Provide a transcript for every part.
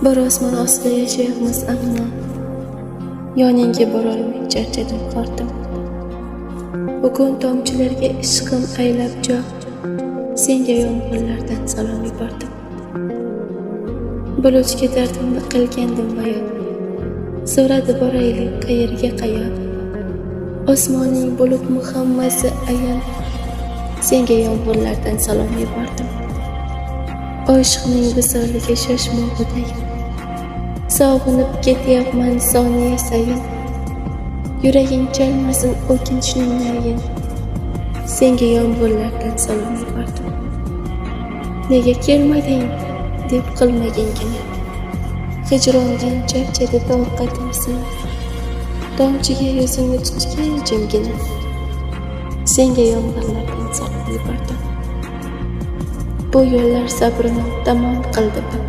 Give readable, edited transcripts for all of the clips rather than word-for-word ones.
Bir osmon ostida yashayapmiz, ammo yoningga borolmay charchadim, qoldim. Bugun tomchilarga ishqim aylab joy, senga yomg'irlardan salom yubordim. Bulutga dardimni qilgandim bayon, so'radi boraylik qayerga qayon. Osmoning bulutmi hammasi ayon, senga yomg'irlardan salom yubordim. Oshiqning visoliga shoshmog'iday, sog'inib ketyapman soniya sayin. Yuraging chalmasin o'kinchning nayin, senga yomg'irlardan salom yubordim. Nega kelmading deb qilmagingina, hijrondan charchadi toqatimsin. Tomchiga yuzimni tutgan jimgina, senga yomg'irlardan salom yubordim. Bu yo'llar sabrini tamom qildi bil,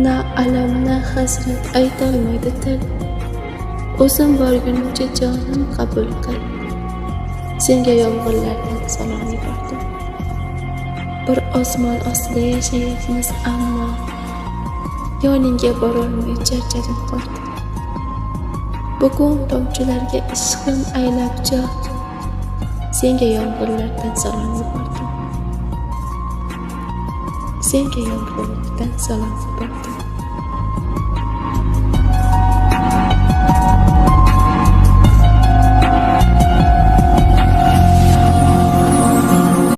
na alam na hasrat aytolmaydi til. O'zim borguncha jonim qabul qil, senga yomg'irlardan salom yubordim. Bir osmon ostida yashayapmiz, ammo yoningga borolmay charchadim, qoldim. Bugun tomchilarga ishqim aylab joy, senga yomg'irlardan salom yubordim. Senga yomg'irlardan salom yubordim.